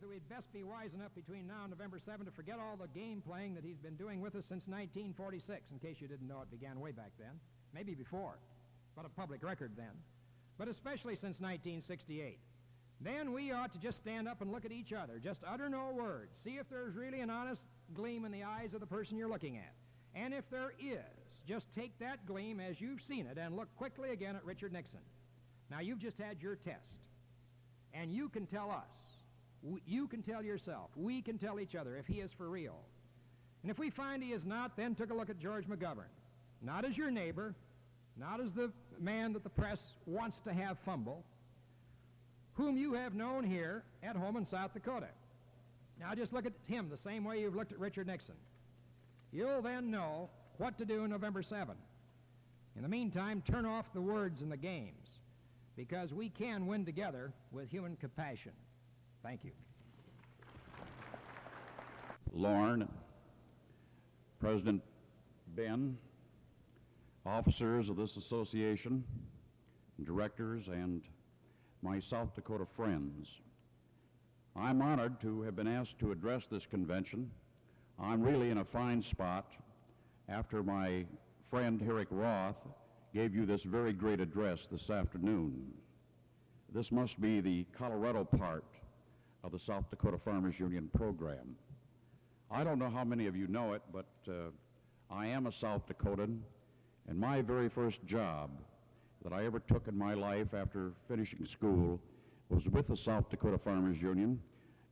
that we'd best be wise enough between now and November 7 to forget all the game playing that he's been doing with us since 1946. In case you didn't know, it began way back then. Maybe before, but a public record then. But especially since 1968. Then we ought to just stand up and look at each other. Just utter no word. See if there's really an honest gleam in the eyes of the person you're looking at. And if there is, just take that gleam as you've seen it and look quickly again at Richard Nixon. Now, you've just had your test. And you can tell us, you can tell yourself, we can tell each other if he is for real. And if we find he is not, then take a look at George McGovern. Not as your neighbor, not as the man that the press wants to have fumble, whom you have known here at home in South Dakota. Now just look at him the same way you've looked at Richard Nixon. You'll then know what to do November 7. In the meantime, turn off the words and the games, because we can win together with human compassion. Thank you. Lorne, President Ben, officers of this association, directors, and my South Dakota friends. I'm honored to have been asked to address this convention. I'm really in a fine spot after my friend Erik Roth gave you this very great address this afternoon. This must be the Colorado part of the South Dakota Farmers Union program. I don't know how many of you know it, but I am a South Dakotan, and my very first job that I ever took in my life after finishing school was with the South Dakota Farmers Union.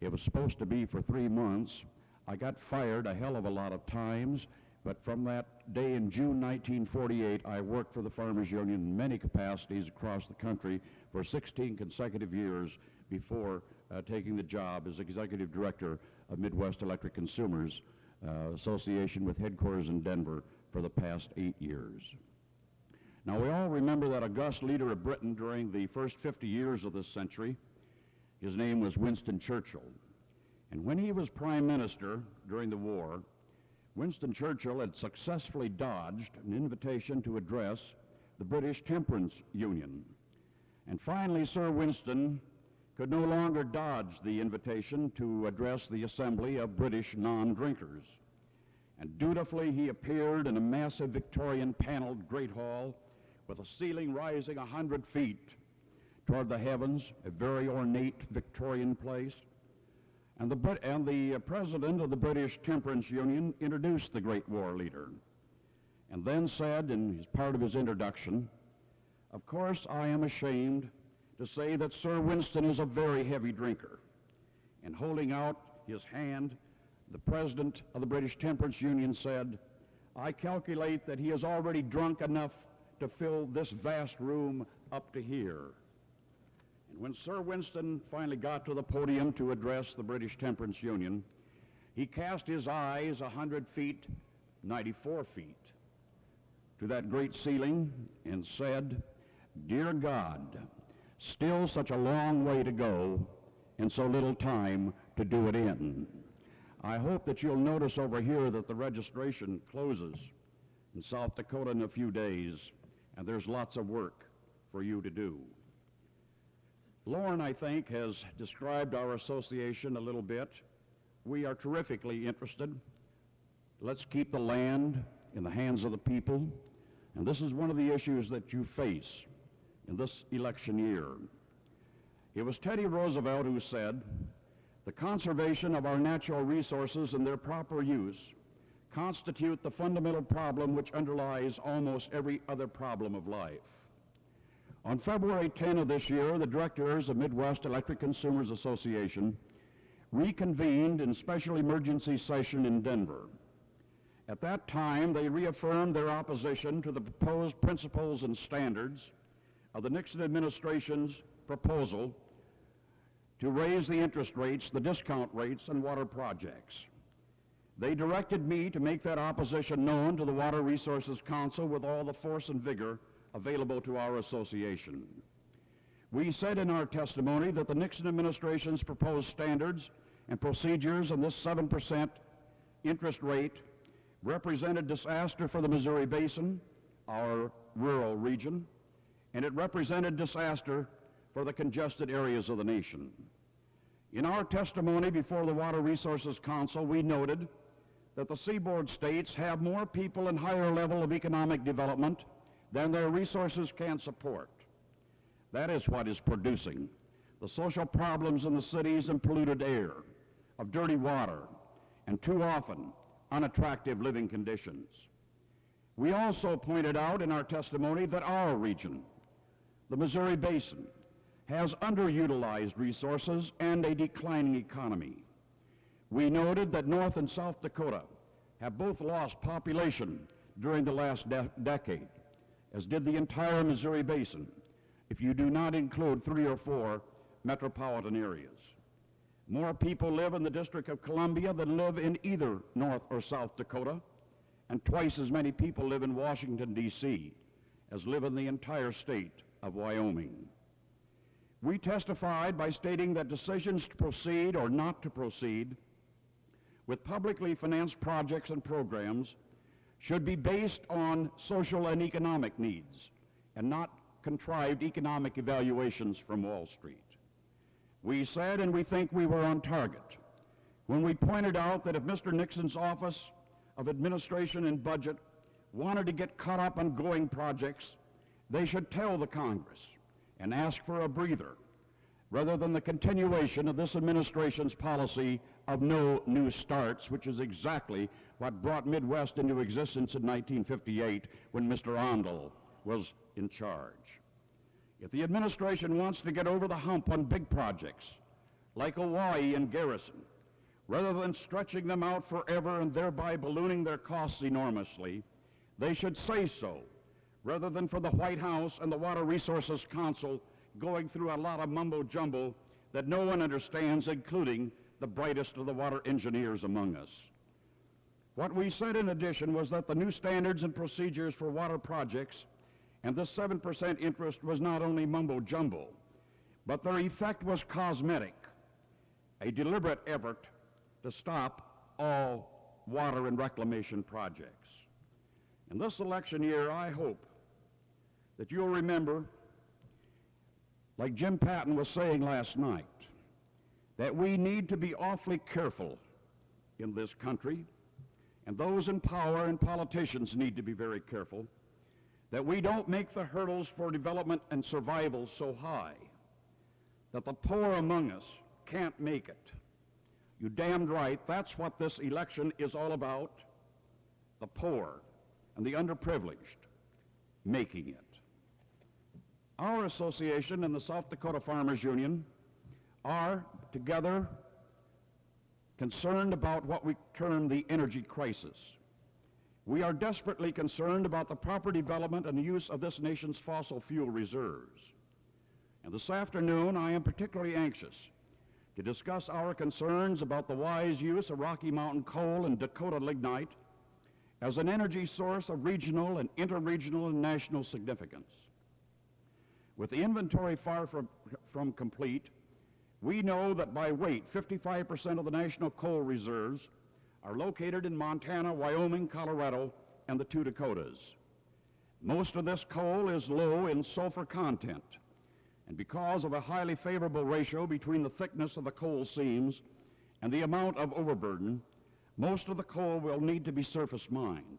It was supposed to be for 3 months. I got fired a hell of a lot of times, but from that day in June 1948, I worked for the Farmers Union in many capacities across the country for 16 consecutive years before taking the job as Executive Director of Midwest Electric Consumers Association with headquarters in Denver for the past 8 years. Now, we all remember that august leader of Britain during the first 50 years of this century. His name was Winston Churchill. And when he was Prime Minister during the war, Winston Churchill had successfully dodged an invitation to address the British Temperance Union. And finally, Sir Winston could no longer dodge the invitation to address the assembly of British non-drinkers. And dutifully he appeared in a massive Victorian paneled great hall with a ceiling rising 100 feet toward the heavens, a very ornate Victorian place. And the president of the British Temperance Union introduced the great war leader and then said in part of his introduction, "Of course, I am ashamed to say that Sir Winston is a very heavy drinker." And holding out his hand, the president of the British Temperance Union said, "I calculate that he has already drunk enough to fill this vast room up to here." And when Sir Winston finally got to the podium to address the British Temperance Union, he cast his eyes 100 feet, 94 feet, to that great ceiling and said, "Dear God, still such a long way to go and so little time to do it in." I hope that you'll notice over here that the registration closes in South Dakota in a few days, and there's lots of work for you to do. Lorne, I think, has described our association a little bit. We are terrifically interested. Let's keep the land in the hands of the people, and this is one of the issues that you face in this election year. It was Teddy Roosevelt who said, "The conservation of our natural resources and their proper use constitute the fundamental problem which underlies almost every other problem of life." On February 10 of this year, the directors of Midwest Electric Consumers Association reconvened in special emergency session in Denver. At that time, they reaffirmed their opposition to the proposed principles and standards of the Nixon administration's proposal to raise the interest rates, the discount rates, on water projects. They directed me to make that opposition known to the Water Resources Council with all the force and vigor available to our association. We said in our testimony that the Nixon administration's proposed standards and procedures on this 7% interest rate represented disaster for the Missouri Basin, our rural region, and it represented disaster for the congested areas of the nation. In our testimony before the Water Resources Council, we noted that the seaboard states have more people and higher level of economic development than their resources can support. That is what is producing the social problems in the cities and polluted air, of dirty water, and too often unattractive living conditions. We also pointed out in our testimony that our region, the Missouri Basin, has underutilized resources and a declining economy. We noted that North and South Dakota have both lost population during the last decade, as did the entire Missouri Basin, if you do not include 3 or 4 metropolitan areas. More people live in the District of Columbia than live in either North or South Dakota, and twice as many people live in Washington, D.C. as live in the entire state of Wyoming. We testified by stating that decisions to proceed or not to proceed with publicly financed projects and programs should be based on social and economic needs and not contrived economic evaluations from Wall Street. We said, and we think we were on target, when we pointed out that if Mr. Nixon's Office of Administration and Budget wanted to get caught up on going projects, they should tell the Congress and ask for a breather, rather than the continuation of this administration's policy of no new starts, which is exactly what brought Midwest into existence in 1958 when Mr. Ondel was in charge. If the administration wants to get over the hump on big projects, like Hawaii and Garrison, rather than stretching them out forever and thereby ballooning their costs enormously, they should say so, rather than for the White House and the Water Resources Council going through a lot of mumbo-jumbo that no one understands, including the brightest of the water engineers among us. What we said in addition was that the new standards and procedures for water projects and this 7% interest was not only mumbo-jumbo, but their effect was cosmetic, a deliberate effort to stop all water and reclamation projects. In this election year, I hope that you'll remember, like Jim Patton was saying last night, that we need to be awfully careful in this country, and those in power and politicians need to be very careful, that we don't make the hurdles for development and survival so high that the poor among us can't make it. You damned right, that's what this election is all about, the poor and the underprivileged making it. Our association and the South Dakota Farmers Union are together concerned about what we term the energy crisis. We are desperately concerned about the proper development and use of this nation's fossil fuel reserves. And this afternoon, I am particularly anxious to discuss our concerns about the wise use of Rocky Mountain coal and Dakota lignite as an energy source of regional and interregional and national significance. With the inventory far from complete, we know that by weight, 55% of the national coal reserves are located in Montana, Wyoming, Colorado, and the 2 Dakotas. Most of this coal is low in sulfur content, and because of a highly favorable ratio between the thickness of the coal seams and the amount of overburden, most of the coal will need to be surface mined.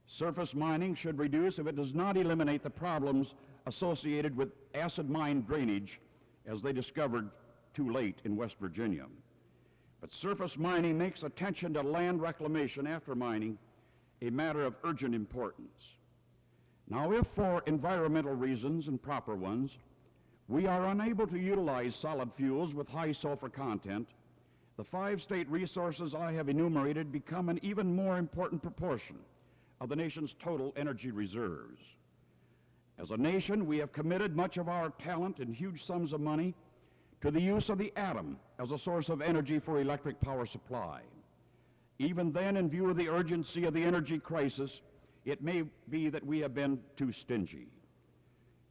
Surface mining should reduce, if it does not eliminate, the problems associated with acid mine drainage, as they discovered too late in West Virginia. But surface mining makes attention to land reclamation after mining a matter of urgent importance. Now, if for environmental reasons, and proper ones, we are unable to utilize solid fuels with high sulfur content, the 5 state resources I have enumerated become an even more important proportion of the nation's total energy reserves. As a nation, we have committed much of our talent and huge sums of money to the use of the atom as a source of energy for electric power supply. Even then, in view of the urgency of the energy crisis, it may be that we have been too stingy.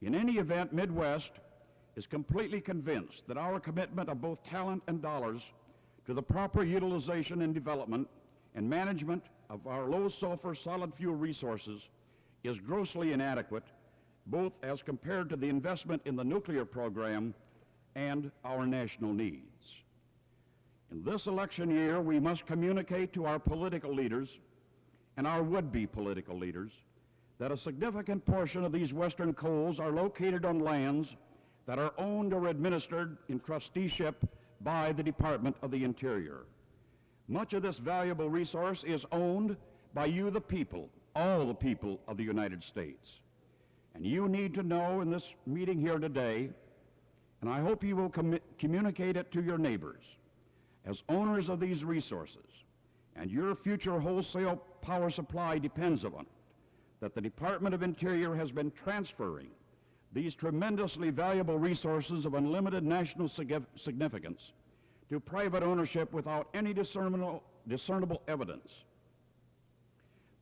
In any event, Midwest is completely convinced that our commitment of both talent and dollars to the proper utilization and development and management of our low-sulfur solid fuel resources is grossly inadequate, both as compared to the investment in the nuclear program and our national needs. In this election year, we must communicate to our political leaders and our would-be political leaders that a significant portion of these western coals are located on lands that are owned or administered in trusteeship by the Department of the Interior. Much of this valuable resource is owned by you, the people, all the people of the United States. And you need to know in this meeting here today, and I hope you will communicate it to your neighbors, as owners of these resources, and your future wholesale power supply depends on it, that the Department of Interior has been transferring these tremendously valuable resources of unlimited national significance to private ownership without any discernible evidence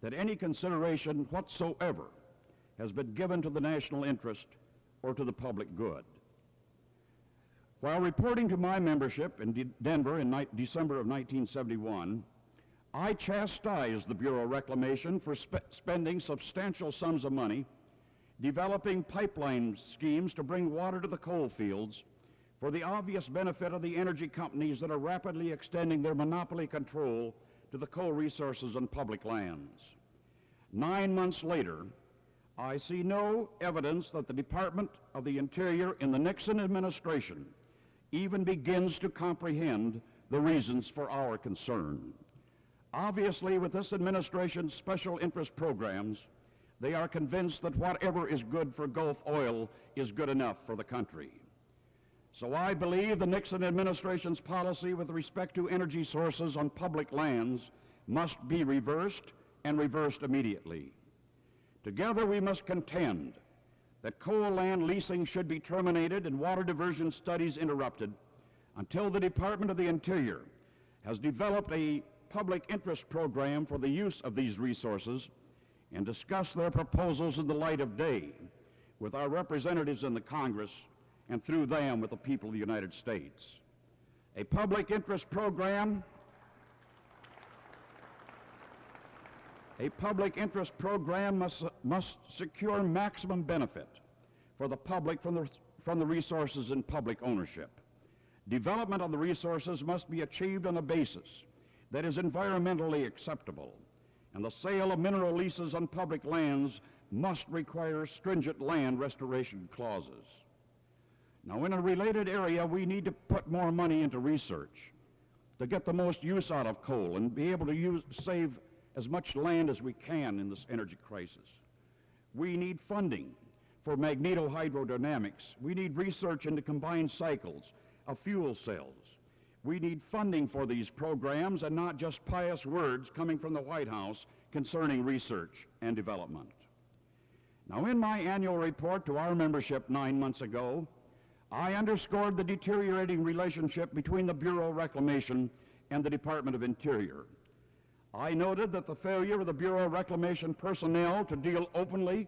that any consideration whatsoever has been given to the national interest or to the public good. While reporting to my membership in Denver in December of 1971, I chastised the Bureau of Reclamation for spending substantial sums of money developing pipeline schemes to bring water to the coal fields for the obvious benefit of the energy companies that are rapidly extending their monopoly control to the coal resources on public lands. 9 months later, I see no evidence that the Department of the Interior in the Nixon administration even begins to comprehend the reasons for our concern. Obviously, with this administration's special interest programs, they are convinced that whatever is good for Gulf oil is good enough for the country. So I believe the Nixon administration's policy with respect to energy sources on public lands must be reversed, and reversed immediately. Together we must contend that coal land leasing should be terminated and water diversion studies interrupted until the Department of the Interior has developed a public interest program for the use of these resources and discuss their proposals in the light of day with our representatives in the Congress and through them with the people of the United States. A public interest program must secure maximum benefit for the public from the resources in public ownership. Development of the resources must be achieved on a basis that is environmentally acceptable, and the sale of mineral leases on public lands must require stringent land restoration clauses. Now, in a related area, we need to put more money into research to get the most use out of coal and be able to save as much land as we can in this energy crisis. We need funding for magnetohydrodynamics. We need research into combined cycles of fuel cells. We need funding for these programs and not just pious words coming from the White House concerning research and development. Now, in my annual report to our membership 9 months ago, I underscored the deteriorating relationship between the Bureau of Reclamation and the Department of Interior. I noted that the failure of the Bureau of Reclamation personnel to deal openly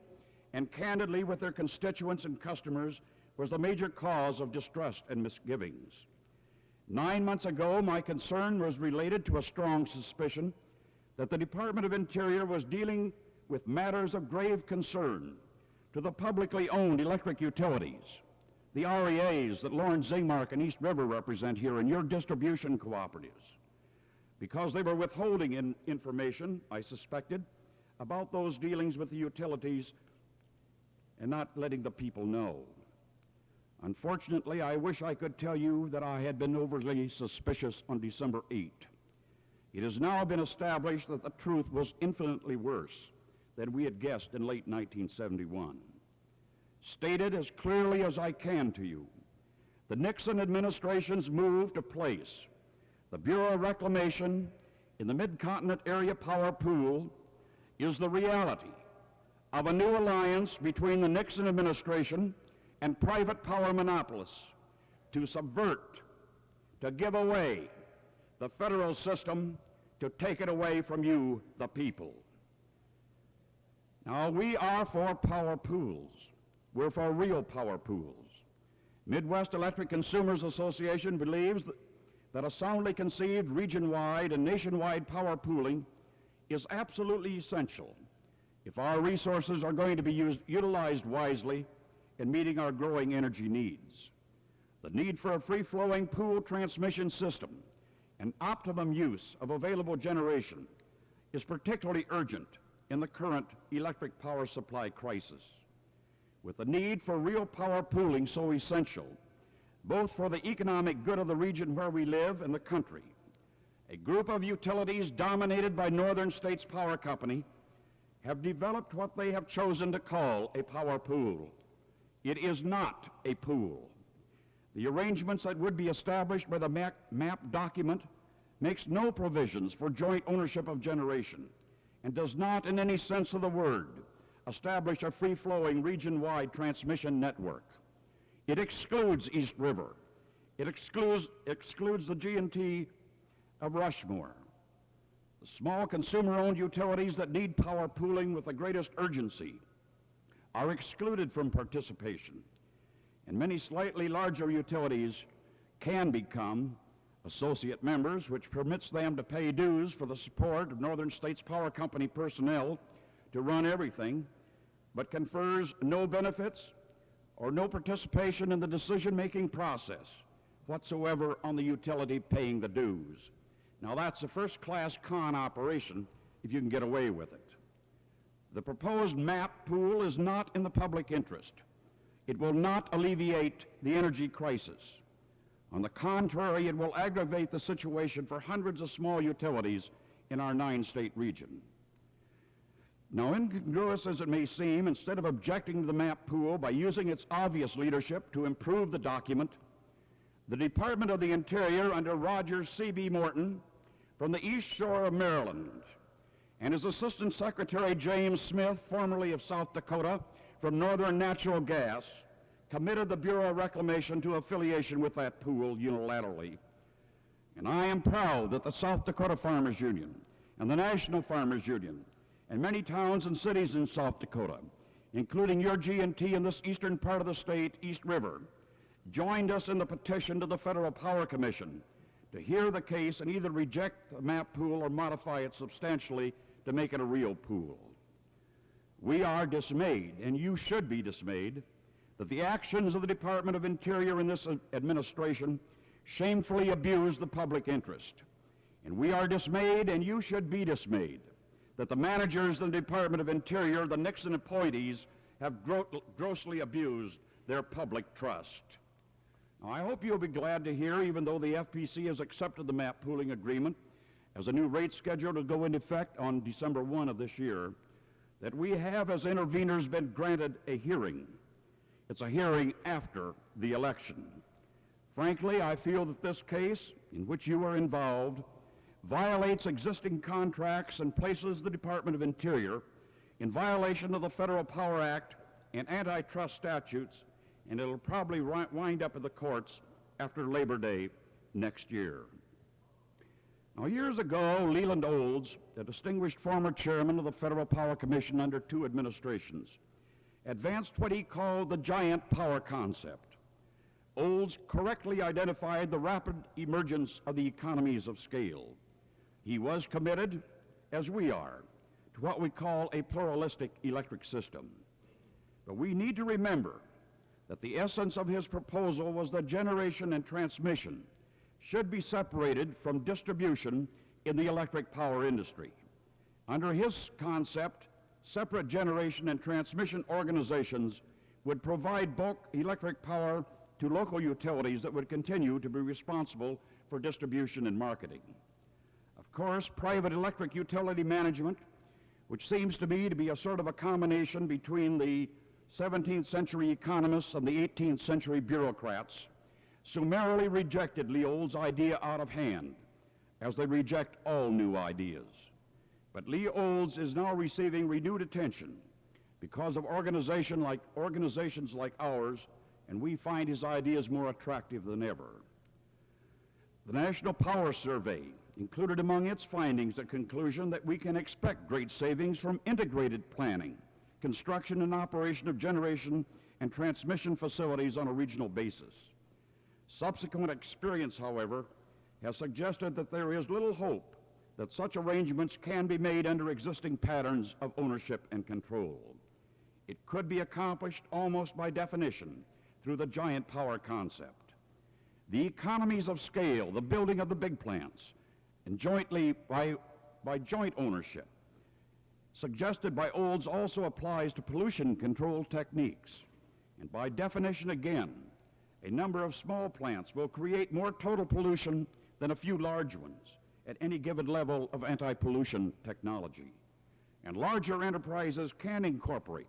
and candidly with their constituents and customers was the major cause of distrust and misgivings. 9 months ago, my concern was related to a strong suspicion that the Department of Interior was dealing with matters of grave concern to the publicly owned electric utilities, the REAs that Lawrence Zingmark and East River represent here, and your distribution cooperatives, because they were withholding information, I suspected, about those dealings with the utilities and not letting the people know. Unfortunately, I wish I could tell you that I had been overly suspicious on December 8. It has now been established that the truth was infinitely worse than we had guessed in late 1971. Stated as clearly as I can to you, the Nixon administration's move to place the Bureau of Reclamation in the Mid-Continent Area Power Pool is the reality of a new alliance between the Nixon administration and private power monopolists to subvert, to give away the federal system, to take it away from you, the people. Now, we are for power pools. We're for real power pools. Midwest Electric Consumers Association believes that a soundly conceived region-wide and nationwide power pooling is absolutely essential if our resources are going to be utilized wisely in meeting our growing energy needs. The need for a free-flowing pool transmission system and optimum use of available generation is particularly urgent in the current electric power supply crisis. With the need for real power pooling so essential, both for the economic good of the region where we live and the country, a group of utilities dominated by Northern States Power Company have developed what they have chosen to call a power pool. It is not a pool. The arrangements that would be established by the MAP document makes no provisions for joint ownership of generation and does not, in any sense of the word, establish a free-flowing region-wide transmission network. It excludes East River. It excludes the G&T of Rushmore. The small consumer-owned utilities that need power pooling with the greatest urgency are excluded from participation, and many slightly larger utilities can become associate members, which permits them to pay dues for the support of Northern States Power Company personnel to run everything, but confers no benefits or no participation in the decision-making process whatsoever on the utility paying the dues. Now that's a first-class con operation if you can get away with it. The proposed MAP pool is not in the public interest. It will not alleviate the energy crisis. On the contrary, it will aggravate the situation for hundreds of small utilities in our 9-state region. Now, incongruous as it may seem, instead of objecting to the MAP pool by using its obvious leadership to improve the document, the Department of the Interior under Roger C.B. Morton from the East Shore of Maryland and his Assistant Secretary James Smith, formerly of South Dakota, from Northern Natural Gas, committed the Bureau of Reclamation to affiliation with that pool unilaterally. And I am proud that the South Dakota Farmers Union and the National Farmers Union and many towns and cities in South Dakota, including your G&T in this eastern part of the state, East River, joined us in the petition to the Federal Power Commission to hear the case and either reject the MAP pool or modify it substantially to make it a real pool. We are dismayed, and you should be dismayed, that the actions of the Department of Interior in this administration shamefully abuse the public interest. And we are dismayed, and you should be dismayed, that the managers of the Department of Interior, the Nixon appointees, have grossly abused their public trust. Now, I hope you'll be glad to hear, even though the FPC has accepted the MAP pooling agreement as a new rate schedule to go into effect on December 1 of this year, that we have, as interveners, been granted a hearing. It's a hearing after the election. Frankly, I feel that this case, in which you are involved, violates existing contracts and places the Department of Interior in violation of the Federal Power Act and antitrust statutes, and it'll probably wind up in the courts after Labor Day next year. Now, years ago, Leland Olds, a distinguished former chairman of the Federal Power Commission under 2 administrations, advanced what he called the giant power concept. Olds correctly identified the rapid emergence of the economies of scale. He was committed, as we are, to what we call a pluralistic electric system. But we need to remember that the essence of his proposal was that generation and transmission should be separated from distribution in the electric power industry. Under his concept, separate generation and transmission organizations would provide bulk electric power to local utilities that would continue to be responsible for distribution and marketing. Of course, private electric utility management, which seems to me to be a sort of a combination between the 17th century economists and the 18th century bureaucrats, summarily rejected Leold's idea out of hand, as they reject all new ideas. But Leold's is now receiving renewed attention because of organizations like ours, and we find his ideas more attractive than ever. The National Power Survey included among its findings a conclusion that we can expect great savings from integrated planning, construction and operation of generation and transmission facilities on a regional basis. Subsequent experience, however, has suggested that there is little hope that such arrangements can be made under existing patterns of ownership and control. It could be accomplished almost by definition through the giant power concept. The economies of scale, the building of the big plants, and jointly by joint ownership, suggested by Olds, also applies to pollution control techniques. And by definition again, a number of small plants will create more total pollution than a few large ones at any given level of anti-pollution technology. And larger enterprises can incorporate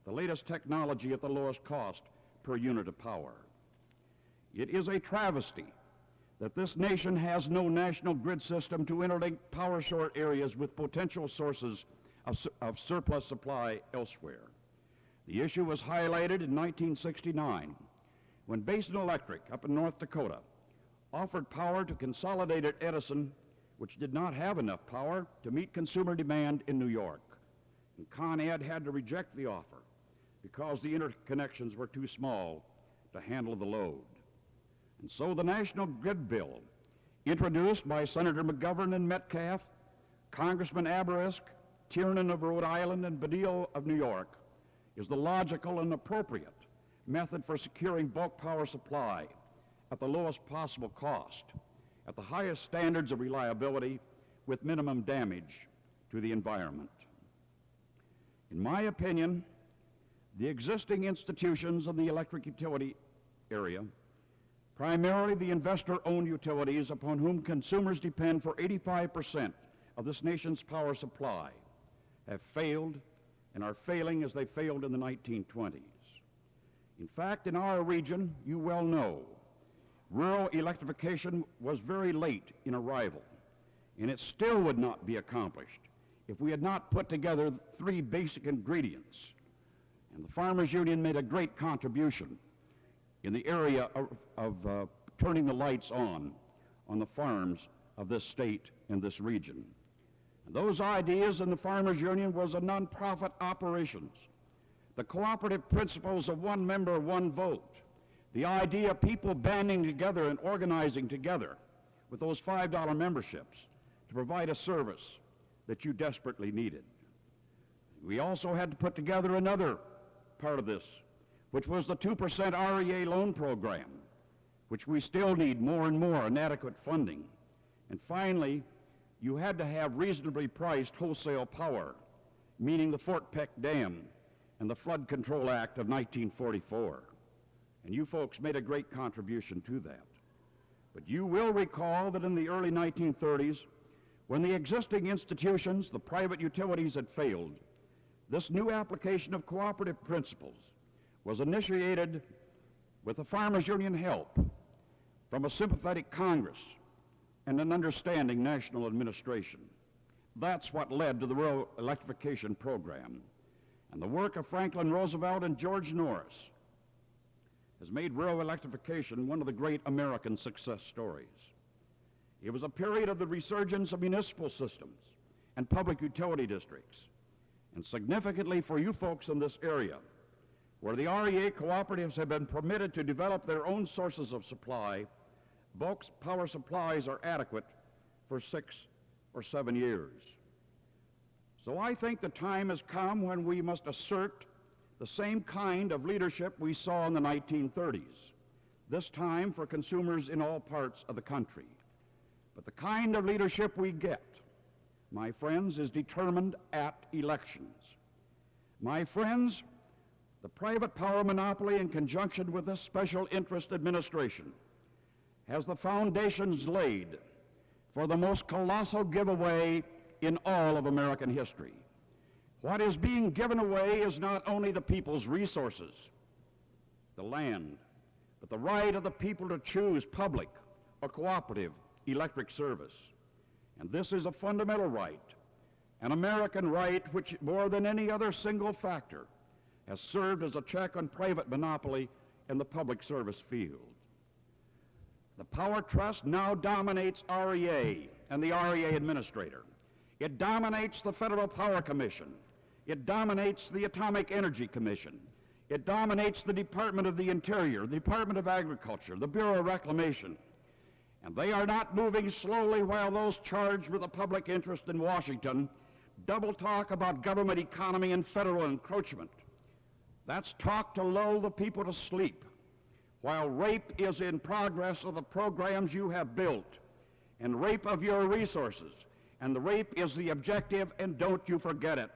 the latest technology at the lowest cost per unit of power. It is a travesty that this nation has no national grid system to interlink power short areas with potential sources of surplus supply elsewhere. The issue was highlighted in 1969 when Basin Electric up in North Dakota offered power to Consolidated Edison, which did not have enough power to meet consumer demand in New York. And Con Ed had to reject the offer because the interconnections were too small to handle the load. And so the National Grid Bill, introduced by Senator McGovern and Metcalf, Congressman Aberisk, Tiernan of Rhode Island, and Badillo of New York, is the logical and appropriate method for securing bulk power supply at the lowest possible cost, at the highest standards of reliability, with minimum damage to the environment. In my opinion, the existing institutions of the electric utility area, primarily the investor-owned utilities upon whom consumers depend for 85% of this nation's power supply, have failed and are failing as they failed in the 1920s. In fact, in our region, you well know, rural electrification was very late in arrival, and it still would not be accomplished if we had not put together three basic ingredients. And the Farmers Union made a great contribution in the area of turning the lights on the farms of this state and this region. And those ideas in the Farmers Union was a nonprofit operations, the cooperative principles of one member, one vote, the idea of people banding together and organizing together with those $5 memberships to provide a service that you desperately needed. We also had to put together another part of this, which was the 2% REA loan program, which we still need more and more inadequate funding. And finally, you had to have reasonably priced wholesale power, meaning the Fort Peck Dam and the Flood Control Act of 1944. And you folks made a great contribution to that. But you will recall that in the early 1930s, when the existing institutions, the private utilities, had failed, this new application of cooperative principles was initiated with the Farmers Union help from a sympathetic Congress and an understanding national administration. That's what led to the rural electrification program. And the work of Franklin Roosevelt and George Norris has made rural electrification one of the great American success stories. It was a period of the resurgence of municipal systems and public utility districts. And significantly for you folks in this area, where the REA cooperatives have been permitted to develop their own sources of supply, bulk power supplies are adequate for 6 or 7 years. So I think the time has come when we must assert the same kind of leadership we saw in the 1930s, this time for consumers in all parts of the country. But the kind of leadership we get, my friends, is determined at elections. My friends, the private power monopoly, in conjunction with this special interest administration, has the foundations laid for the most colossal giveaway in all of American history. What is being given away is not only the people's resources, the land, but the right of the people to choose public or cooperative electric service. And this is a fundamental right, an American right which, more than any other single factor, has served as a check on private monopoly in the public service field. The Power Trust now dominates REA and the REA administrator. It dominates the Federal Power Commission. It dominates the Atomic Energy Commission. It dominates the Department of the Interior, the Department of Agriculture, the Bureau of Reclamation. And they are not moving slowly while those charged with the public interest in Washington double talk about government economy and federal encroachment. That's talk to lull the people to sleep, while rape is in progress of the programs you have built, and rape of your resources, and the rape is the objective, and don't you forget it.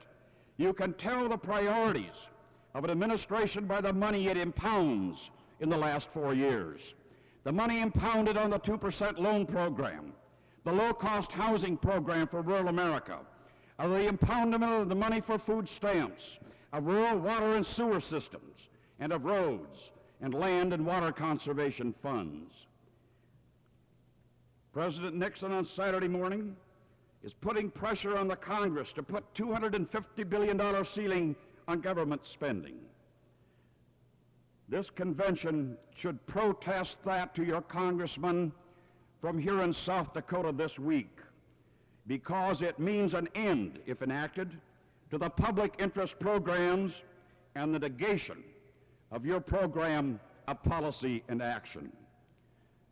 You can tell the priorities of an administration by the money it impounds in the last 4 years. The money impounded on the 2% loan program, the low-cost housing program for rural America, of the impoundment of the money for food stamps, of rural water and sewer systems, and of roads and land and water conservation funds. President Nixon on Saturday morning is putting pressure on the Congress to put $250 billion ceiling on government spending. This convention should protest that to your congressman from here in South Dakota this week, because it means an end, if enacted, to the public interest programs and the negation of your program of policy and action.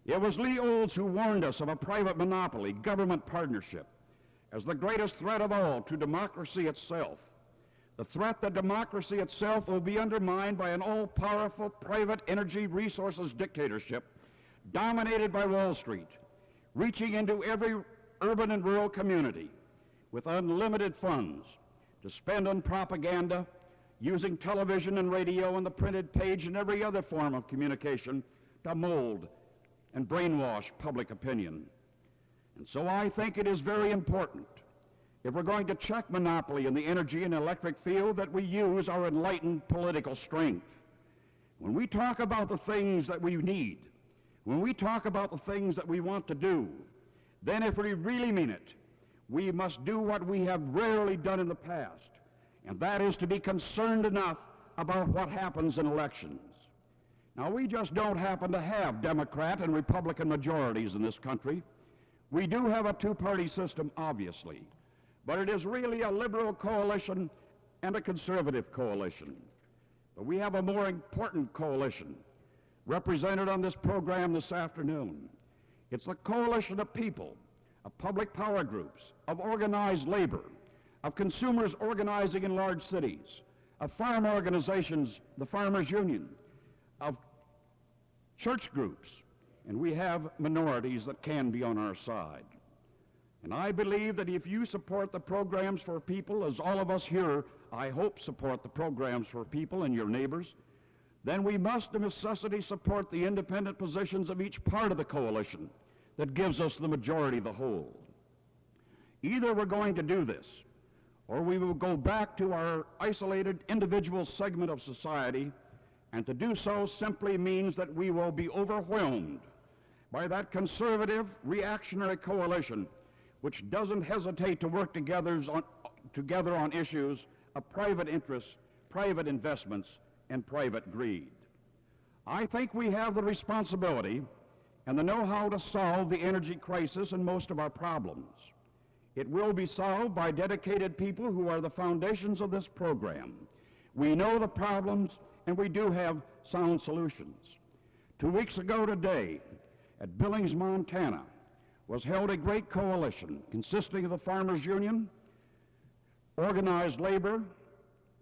It was Lee Olds who warned us of a private monopoly, government partnership, as the greatest threat of all to democracy itself. The threat that democracy itself will be undermined by an all-powerful private energy resources dictatorship dominated by Wall Street, reaching into every urban and rural community with unlimited funds to spend on propaganda, using television and radio and the printed page and every other form of communication to mold and brainwash public opinion. And so I think it is very important, if we're going to check monopoly in the energy and electric field, that we use our enlightened political strength. When we talk about the things that we need, when we talk about the things that we want to do, then if we really mean it, we must do what we have rarely done in the past, and that is to be concerned enough about what happens in elections. Now, we just don't happen to have Democrat and Republican majorities in this country. We do have a two-party system, obviously, but it is really a liberal coalition and a conservative coalition. But we have a more important coalition represented on this program this afternoon. It's the coalition of people, of public power groups, of organized labor, of consumers organizing in large cities, of farm organizations, the Farmers Union, of church groups, and we have minorities that can be on our side. And I believe that if you support the programs for people, as all of us here, I hope, support the programs for people and your neighbors, then we must of necessity support the independent positions of each part of the coalition that gives us the majority of the whole. Either we're going to do this, or we will go back to our isolated individual segment of society, and to do so simply means that we will be overwhelmed by that conservative, reactionary coalition which doesn't hesitate to work together on issues of private interests, private investments, and private greed. I think we have the responsibility and the know-how to solve the energy crisis and most of our problems. It will be solved by dedicated people who are the foundations of this program. We know the problems, and we do have sound solutions. 2 weeks ago today, at Billings, Montana, was held a great coalition consisting of the Farmers Union, organized labor,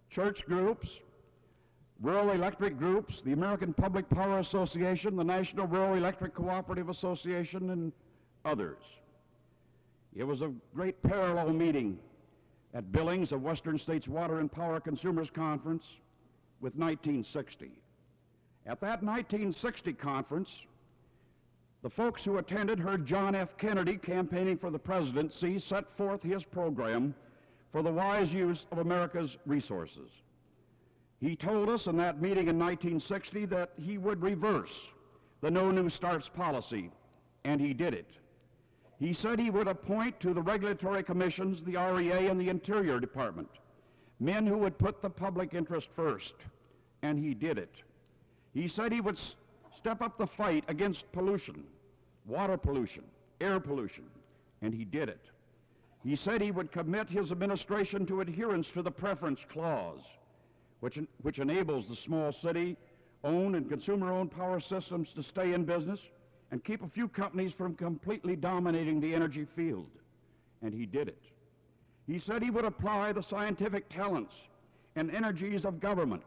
church groups, rural electric groups, the American Public Power Association, the National Rural Electric Cooperative Association, and others. It was a great parallel meeting at Billings of Western States Water and Power Consumers Conference with 1960. At that 1960 conference, the folks who attended heard John F. Kennedy, campaigning for the presidency, set forth his program for the wise use of America's resources. He told us in that meeting in 1960 that he would reverse the No New Starts policy, and he did it. He said he would appoint to the regulatory commissions, the REA and the Interior Department, men who would put the public interest first, and he did it. He said he would step up the fight against pollution, water pollution, air pollution, and he did it. He said he would commit his administration to adherence to the preference clause, which enables the small city-owned and consumer-owned power systems to stay in business and keep a few companies from completely dominating the energy field, and he did it. He said he would apply the scientific talents and energies of government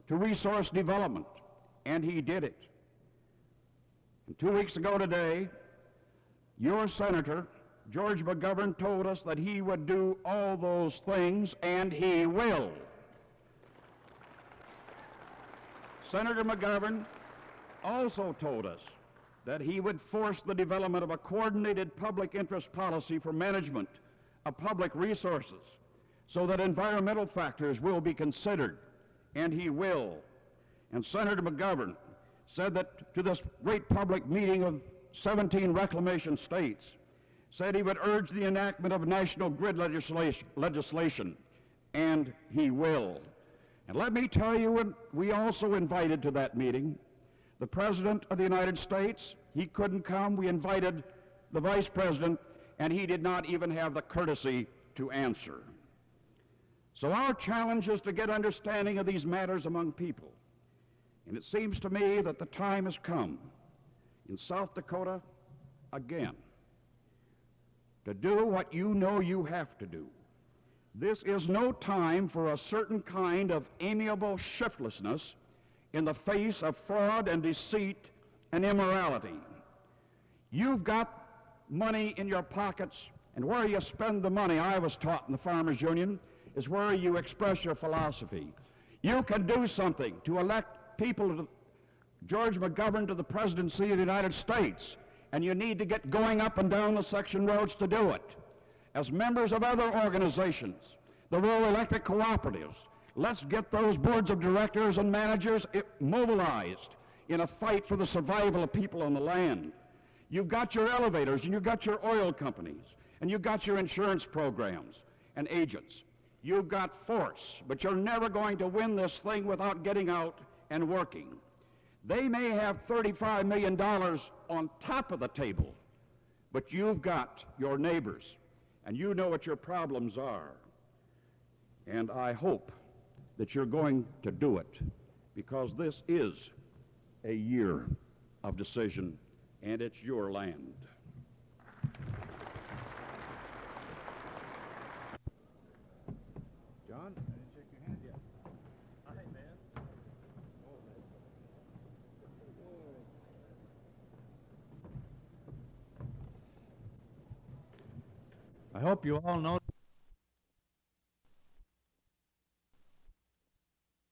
to resource development, and he did it. And 2 weeks ago today, your Senator, George McGovern, told us that he would do all those things, and he will. Senator McGovern also told us that he would force the development of a coordinated public interest policy for management of public resources so that environmental factors will be considered, and he will. And Senator McGovern said that to this great public meeting of 17 reclamation states, said he would urge the enactment of national grid legislation, and he will. And let me tell you, we also invited to that meeting the President of the United States. He couldn't come. We invited the Vice President, and he did not even have the courtesy to answer. So our challenge is to get understanding of these matters among people. And it seems to me that the time has come in South Dakota again to do what you know you have to do. This is no time for a certain kind of amiable shiftlessness in the face of fraud and deceit and immorality. You've got money in your pockets, and where you spend the money, I was taught in the Farmers Union, is where you express your philosophy. You can do something to elect people to George McGovern to the presidency of the United States, and you need to get going up and down the section roads to do it. As members of other organizations, the rural electric cooperatives, let's get those boards of directors and managers mobilized in a fight for the survival of people on the land. You've got your elevators, and you've got your oil companies, and you've got your insurance programs and agents. You've got force, but you're never going to win this thing without getting out and working. They may have $35 million on top of the table, but you've got your neighbors, and you know what your problems are. And I hope that you're going to do it, because this is a year of decision, and it's your land. John, I didn't shake your hand yet. Hi, man. I hope you all know